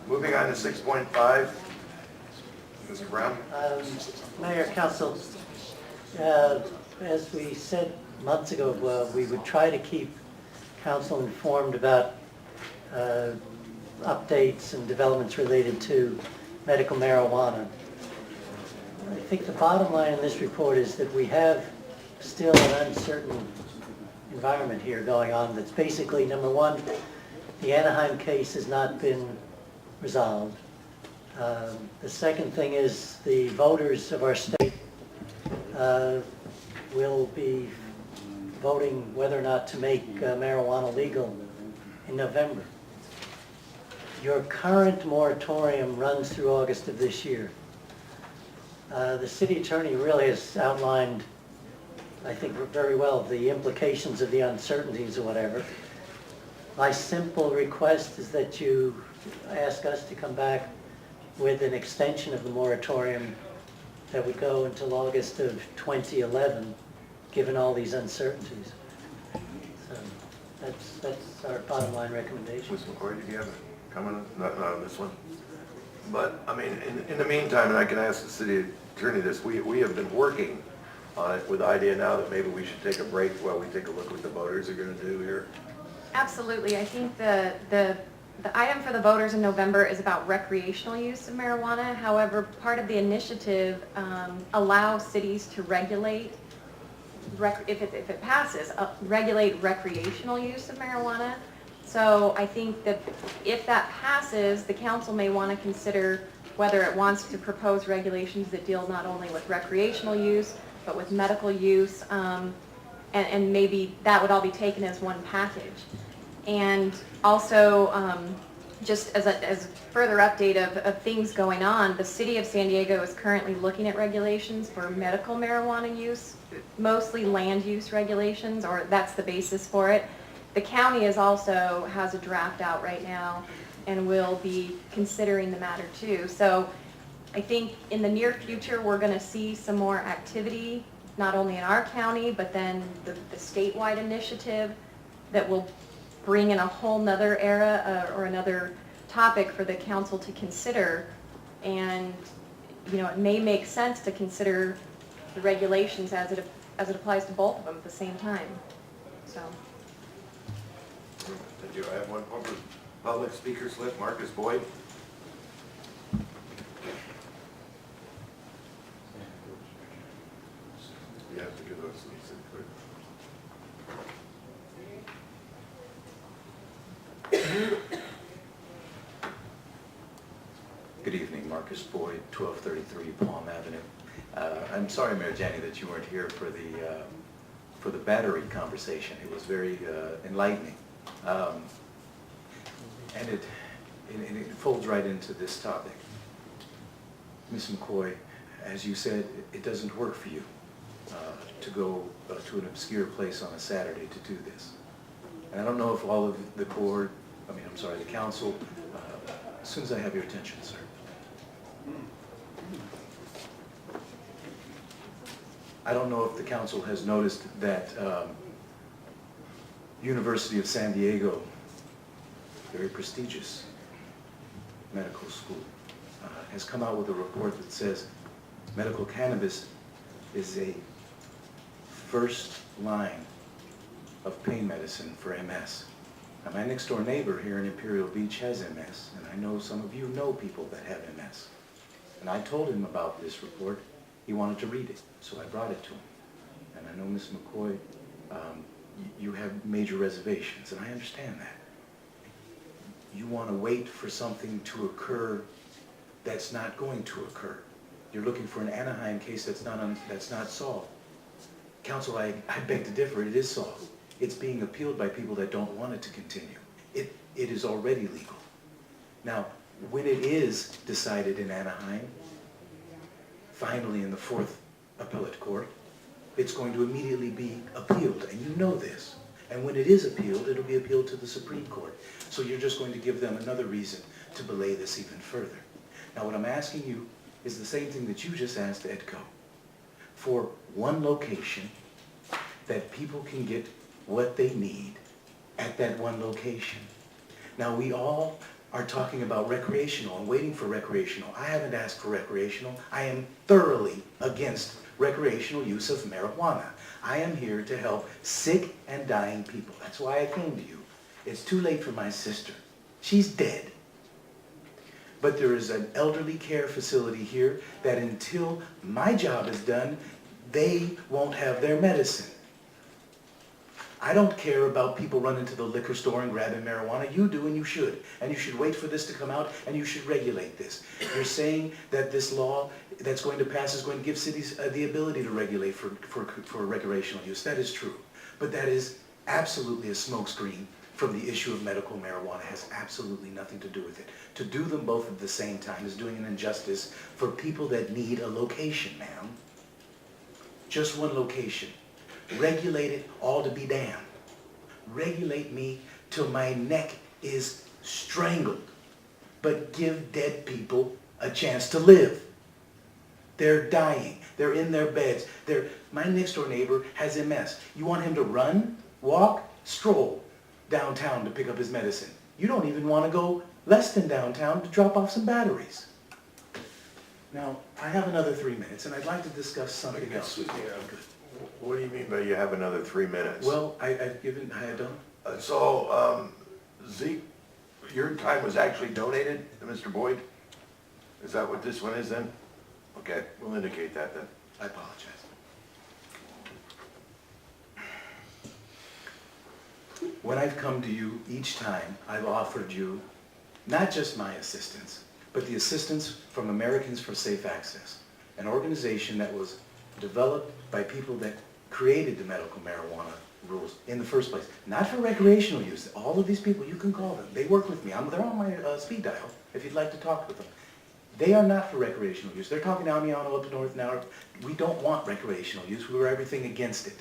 Moving on to 6.5, Mr. Brown. Mayor, Council, as we said months ago, we would try to keep Council informed about updates and developments related to medical marijuana. I think the bottom line in this report is that we have still an uncertain environment here going on. That's basically, number one, the Anaheim case has not been resolved. The second thing is the voters of our state will be voting whether or not to make marijuana legal in November. Your current moratorium runs through August of this year. The city attorney really has outlined, I think, very well the implications of the uncertainties or whatever. My simple request is that you ask us to come back with an extension of the moratorium that would go until August of 2011, given all these uncertainties. So that's our bottom line recommendation. Mr. McCoy, did you have a comment on this one? But, I mean, in the meantime, and I can ask the city attorney this, we have been working on it with the idea now that maybe we should take a break while we take a look at what the voters are going to do here. Absolutely. I think the item for the voters in November is about recreational use of marijuana. However, part of the initiative allows cities to regulate, if it passes, regulate recreational use of marijuana. So I think that if that passes, the council may want to consider whether it wants to propose regulations that deal not only with recreational use, but with medical use, and maybe that would all be taken as one package. And also, just as a further update of things going on, the city of San Diego is currently looking at regulations for medical marijuana use, mostly land use regulations, or that's the basis for it. The county has a draft out right now and will be considering the matter too. So I think in the near future we're going to see some more activity, not only in our county, but then the statewide initiative that will bring in a whole nother era or another topic for the council to consider. And you know, it may make sense to consider the regulations as it applies to both of them at the same time. So. Did you have one public speaker slip, Marcus Boyd? You have to give those to the city clerk. Good evening, Marcus Boyd, 1233 Palm Avenue. I'm sorry, Mayor Janney, that you weren't here for the battery conversation. It was very enlightening, and it folds right into this topic. Ms. McCoy, as you said, it doesn't work for you to go to an obscure place on a Saturday to do this. And I don't know if all of the board, the council, as soon as I have your attention, sir. I don't know if the council has noticed that University of San Diego, very prestigious medical school, has come out with a report that says medical cannabis is a first line of pain medicine for MS. Now, my next door neighbor here in Imperial Beach has MS, and I know some of you know people that have MS. And I told him about this report. He wanted to read it, so I brought it to him. And I know, Ms. McCoy, you have major reservations, and I understand that. You want to wait for something to occur that's not going to occur. You're looking for an Anaheim case that's not solved. Council, I beg to differ. It is solved. It's being appealed by people that don't want it to continue. It is already legal. Now, when it is decided in Anaheim, finally in the 4th Appellate Court, it's going to immediately be appealed, and you know this. And when it is appealed, it'll be appealed to the Supreme Court. So you're just going to give them another reason to belay this even further. Now, what I'm asking you is the same thing that you just asked EDCO. For one location that people can get what they need at that one location. Now, we all are talking about recreational and waiting for recreational. I haven't asked for recreational. I am thoroughly against recreational use of marijuana. I am here to help sick and dying people. That's why I came to you. It's too late for my sister. She's dead. But there is an elderly care facility here that until my job is done, they won't have their medicine. I don't care about people running to the liquor store and grabbing marijuana. You do, and you should. And you should wait for this to come out, and you should regulate this. You're saying that this law that's going to pass is going to give cities the ability to regulate for recreational use. That is true. But that is absolutely a smokescreen from the issue of medical marijuana. It has absolutely nothing to do with it. To do them both at the same time is doing an injustice for people that need a location, ma'am. Just one location. Regulate it all to be damned. Regulate me till my neck is strangled. But give dead people a chance to live. They're dying. They're in their beds. My next door neighbor has MS. You want him to run, walk, stroll downtown to pick up his medicine. You don't even want to go less than downtown to drop off some batteries. Now, I have another 3 minutes, and I'd like to discuss something else. Excuse me, what do you mean by you have another 3 minutes? Well, I had done. Zeke, your time was actually donated to Mr. Boyd? Is that what this one is then? Okay, we'll indicate that then. I apologize. When I've come to you each time, I've offered you not just my assistance, but the assistance from Americans for Safe Access, an organization that was developed by people that created the medical marijuana rules in the first place. Not for recreational use. All of these people, you can call them. They work with me. They're on my speed dial if you'd like to talk with them. They are not for recreational use. They're talking to Amiano up north now. We don't want recreational use. We were everything against it.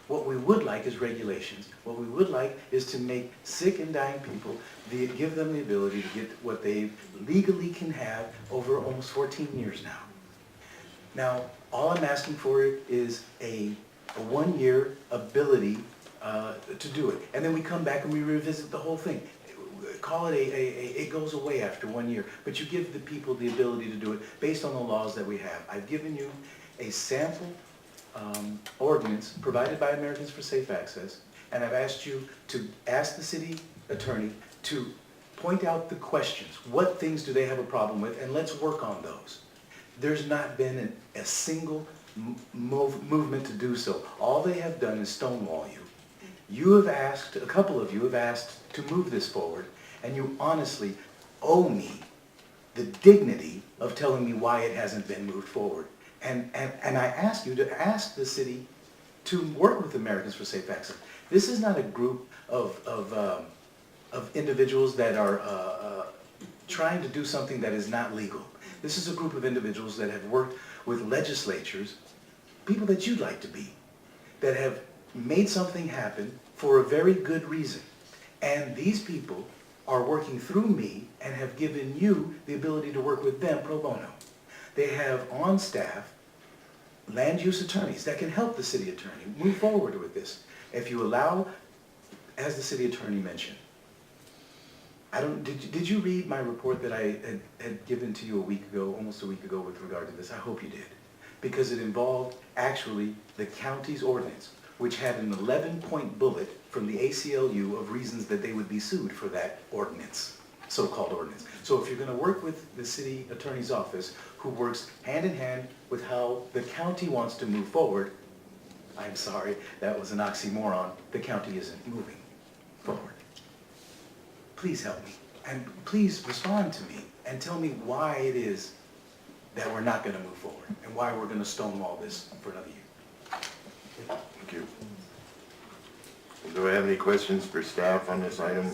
What we would like is regulations. What we would like is to make sick and dying people, give them the ability to get what they legally can have over almost 14 years now. Now, all I'm asking for is a 1-year ability to do it. And then we come back and we revisit the whole thing. Call it it goes away after 1 year. But you give the people the ability to do it based on the laws that we have. I've given you a sample ordinance provided by Americans for Safe Access, and I've asked you to ask the city attorney to point out the questions. What things do they have a problem with, and let's work on those. There's not been a single movement to do so. All they have done is stonewall you. You have asked, a couple of you have asked to move this forward, and you honestly owe me the dignity of telling me why it hasn't been moved forward. And I ask you to ask the city to work with Americans for Safe Access. This is not a group of individuals that are trying to do something that is not legal. This is a group of individuals that have worked with legislatures, people that you'd like to be, that have made something happen for a very good reason. And these people are working through me and have given you the ability to work with them pro bono. They have on staff land use attorneys that can help the city attorney move forward with this. If you allow, as the city attorney mentioned, did you read my report that I had given to you a week ago, almost a week ago with regard to this? I hope you did. Because it involved actually the county's ordinance, which had an 11-point bullet from the ACLU of reasons that they would be sued for that ordinance, so-called ordinance. So if you're going to work with the city attorney's office, who works hand in hand with how the county wants to move forward, I'm sorry, that was an oxymoron. The county isn't moving forward. Please help me, and please respond to me and tell me why it is that we're not going to move forward and why we're going to stonewall this for another year. Thank you. Do I have any questions for staff on this item?